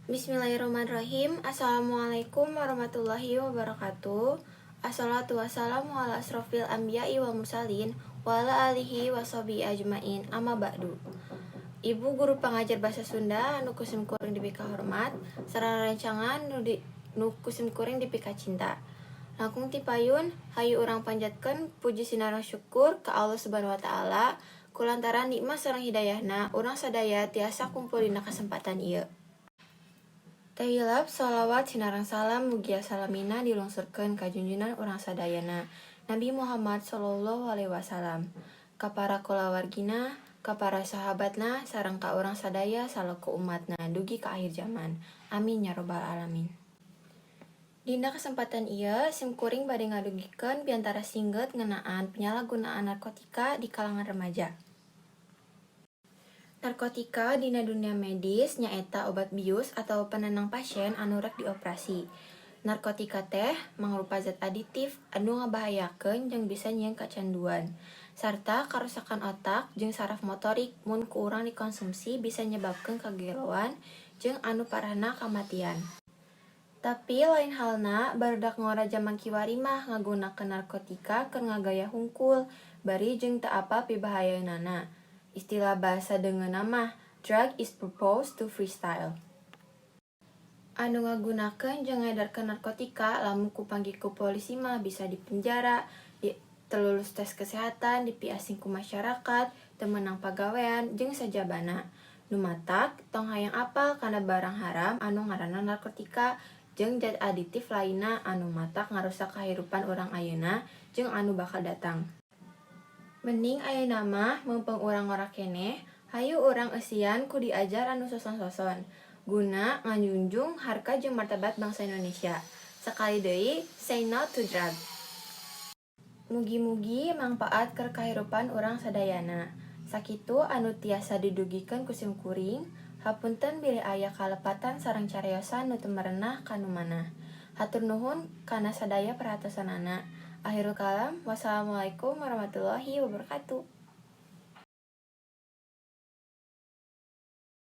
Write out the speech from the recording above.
Bismillahirrahmanirrahim. Assalamualaikum warahmatullahi wabarakatuh. Assalatu wassalamu ala asrofil anbiya'i wal mursalin wa ala alihi wa sahbihi ajmain. Amma ba'du. Ibu guru pengajar bahasa Sunda nu kusim kuring dipika hormat, sareng rancangan nu kusim kuring dipika cinta. Langkung ti payun, hayu urang panjatkeun puji sinareng syukur ka Allah Subhanahu wa taala kulantaran nikmat sareng hidayahna urang sadaya tiasa kumpul dina kesempatan ieu. Tahilap sholawat sinareng salam mugia salamina dilungsurkeun ka junjunan urang sadayana Nabi Muhammad sallallahu alaihi wasallam, ka para kulawargina, ka para sahabatna sareng ka urang sadaya salaku umatna dugi ka akhir zaman. Amin ya robbal alamin. Dina kesempatan ieu simkuring bade ngadugikeun piantara singget ngeunaan penyalahgunaan narkotika di kalangan remaja. Narkotika dina dunia medis nyaeta obat bius atau penenang pasien anu rek dioperasi. Narkotika teh mangrupa zat aditif anu ngabahayakeun jeung bisa nyieun kacanduan, sarta karusakan otak jeung saraf motorik mun ku urang dikonsumsi bisa nyebabkeun kageloan jeung anu parahna kamatian. Tapi lain halna barudak ngora zaman kiwari mah ngagunakeun narkotika keur ngagaya hungkul, bari jeung teu apa pibahayaeunana. Istilah bahasa deungeunna mah drug is proposed to freestyle. Anu ngagunakeun jeung ngaedarkeun narkotika lamun kupanggih ku polisi mah bisa dipenjara, teu lulus tes kesehatan, dipiasing ku masyarakat, teu meunang pagawean jeung sajabana. Nu matak tong hayang apal kana barang haram anu ngaranna narkotika jeung zat aditif lainna anu matak ngarusak kahirupan urang ayeuna jeung anu bakal datang. Mending ayeuna mah mumpung urang ngora keneh, hayu urang eusian ku diajar anu soson-soson, guna nganjunjung harkat jeung martabat bangsa Indonesia. Sakali deui, say no to drug. Mugi-mugi mangpaat keur kahirupan urang sadayana. Sakitu anu tiasa didugikeun ku simkuring, hapunten bilih aya kalepatan sareng cariosan nu teu marenah kanu manah. Hatur nuhun kana sadaya perhatosanana. Akhirul kalam, wassalamualaikum warahmatullahi wabarakatuh.